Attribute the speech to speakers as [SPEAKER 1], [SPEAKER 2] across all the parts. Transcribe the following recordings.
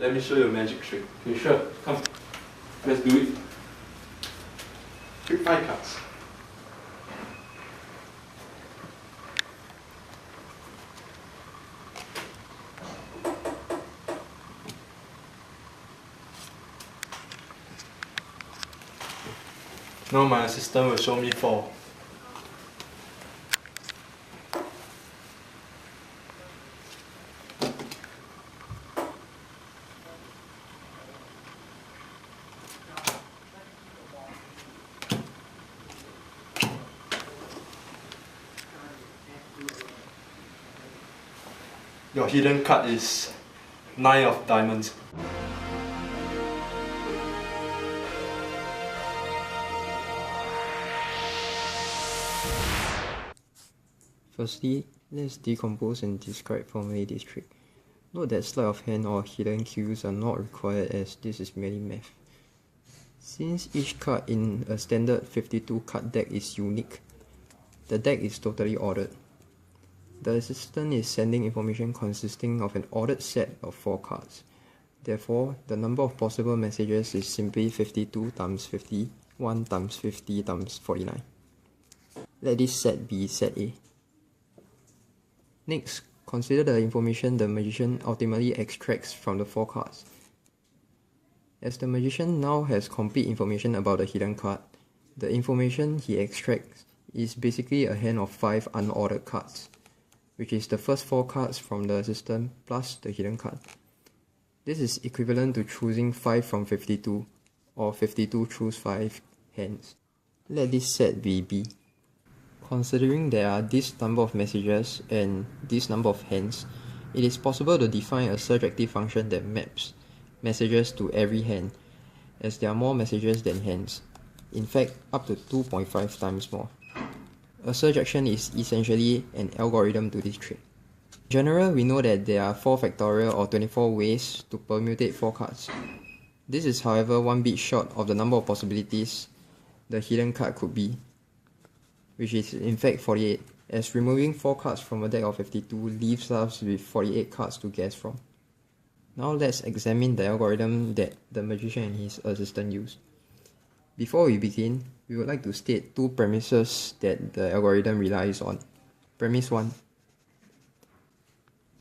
[SPEAKER 1] let me show you a magic trick.
[SPEAKER 2] Okay, sure. Come. Let's do it.
[SPEAKER 1] Pick 5 cards. Now my assistant will show me 4. Your hidden card is 9 of diamonds.
[SPEAKER 3] Firstly, let's decompose and describe formally this trick. Note that sleight of hand or hidden cues are not required as this is merely math. Since each card in a standard 52 card deck is unique, the deck is totally ordered. The assistant is sending information consisting of an ordered set of 4 cards. Therefore, the number of possible messages is simply 52 times 50, 1 times 50 times 49. Let this set be set A. Next, consider the information the magician ultimately extracts from the 4 cards. As the magician now has complete information about the hidden card, the information he extracts is basically a hand of 5 unordered cards, which is the first 4 cards from the assistant plus the hidden card. This is equivalent to choosing 5 from 52, or 52 choose 5 hands. Let this set be B. Considering there are this number of messages and this number of hands, it is possible to define a surjective function that maps messages to every hand, as there are more messages than hands. In fact, up to 2.5 times more. A surjection is essentially an algorithm to this trick. In general, we know that there are 4 factorial or 24 ways to permutate 4 cards. This is however 1 bit short of the number of possibilities the hidden card could be, which is in fact 48, as removing 4 cards from a deck of 52 leaves us with 48 cards to guess from. Now let's examine the algorithm that the magician and his assistant used. Before we begin, we would like to state 2 premises that the algorithm relies on. Premise 1.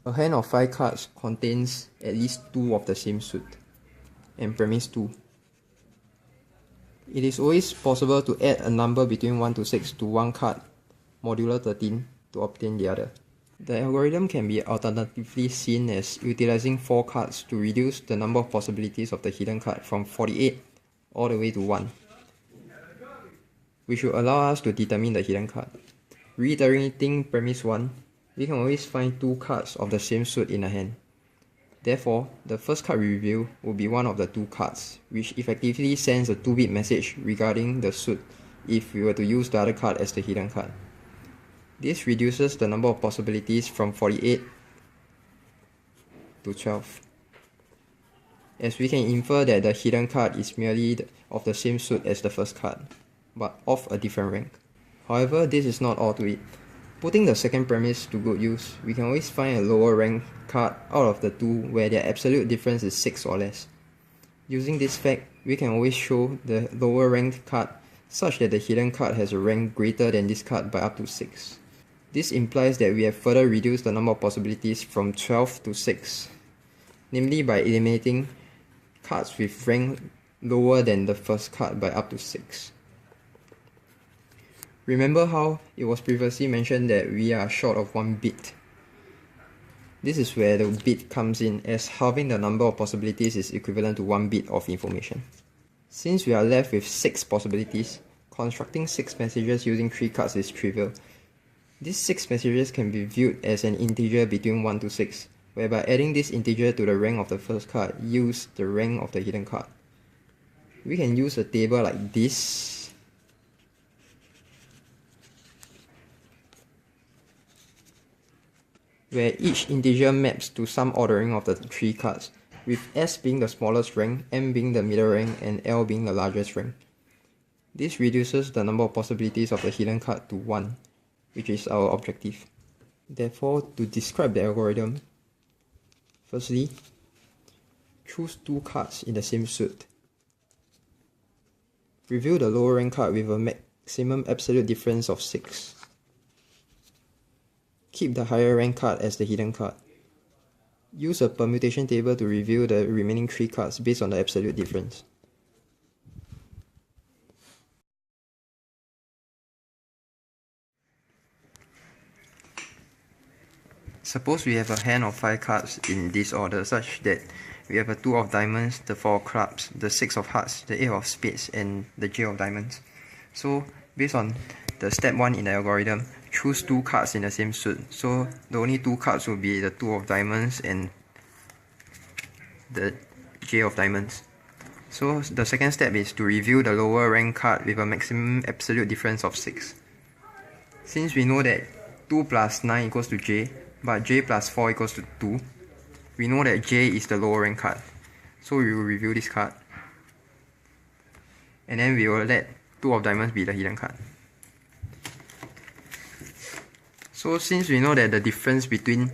[SPEAKER 3] A hand of 5 cards contains at least 2 of the same suit. And premise 2. It is always possible to add a number between 1 to 6 to one card, modulo 13, to obtain the other. The algorithm can be alternatively seen as utilizing 4 cards to reduce the number of possibilities of the hidden card from 48 all the way to 1, which will allow us to determine the hidden card. Reiterating premise 1, we can always find 2 cards of the same suit in a hand. Therefore, the first card we reveal will be one of the 2 cards, which effectively sends a 2-bit message regarding the suit if we were to use the other card as the hidden card. This reduces the number of possibilities from 48 to 12, as we can infer that the hidden card is merely of the same suit as the first card, but of a different rank. However, this is not all to it. Putting the second premise to good use, we can always find a lower rank card out of the 2 where their absolute difference is 6 or less. Using this fact, we can always show the lower ranked card such that the hidden card has a rank greater than this card by up to 6. This implies that we have further reduced the number of possibilities from 12 to 6, namely by eliminating cards with rank lower than the first card by up to 6. Remember how it was previously mentioned that we are short of 1 bit. This is where the bit comes in, as halving the number of possibilities is equivalent to 1 bit of information. Since we are left with 6 possibilities, constructing 6 messages using 3 cards is trivial. These 6 messages can be viewed as an integer between 1 to 6, whereby adding this integer to the rank of the first card yields the rank of the hidden card. We can use a table like this where each integer maps to some ordering of the 3 cards, with S being the smallest rank, M being the middle rank, and L being the largest rank. This reduces the number of possibilities of the hidden card to 1, which is our objective. Therefore, to describe the algorithm, firstly, choose 2 cards in the same suit. Reveal the lower rank card with a maximum absolute difference of 6. Keep the higher rank card as the hidden card. Use a permutation table to reveal the remaining 3 cards based on the absolute difference. Suppose we have a hand of 5 cards in this order, such that we have a 2 of diamonds, the 4 of clubs, the 6 of hearts, the 8 of spades, and the J of diamonds. So, based on the step 1 in the algorithm, choose 2 cards in the same suit. So, the only 2 cards will be the 2 of diamonds and the J of diamonds. So, the second step is to reveal the lower rank card with a maximum absolute difference of 6. Since we know that 2 plus 9 equals to J, but J plus 4 equals to 2, we know that J is the lower rank card. So we will reveal this card. And then we will let 2 of diamonds be the hidden card. So since we know that the difference between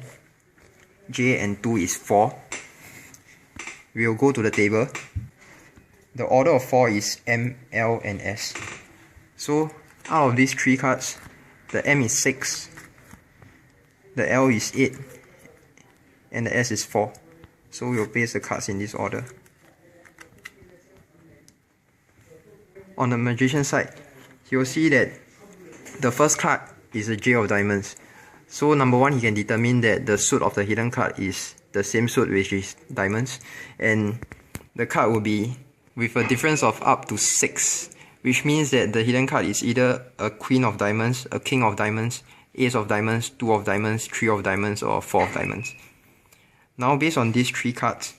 [SPEAKER 3] J and 2 is 4, we will go to the table. The order of 4 is M, L, and S. So out of these 3 cards, the M is 6, the L is 8, and the S is 4. So we will place the cards in this order. On the magician side, you will see that the first card is a J of diamonds. So number 1, he can determine that the suit of the hidden card is the same suit, which is diamonds, and the card will be with a difference of up to 6, which means that the hidden card is either a queen of diamonds, a king of diamonds, ace of diamonds, 2 of diamonds, 3 of diamonds, or 4 of diamonds. Now based on these 3 cards,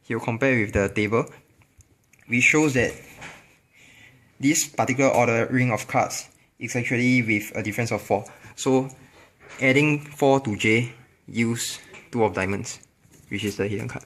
[SPEAKER 3] he will compare with the table, which shows that this particular ordering of cards is actually with a difference of 4. So adding 4 to J yields 2 of diamonds, which is the hidden card.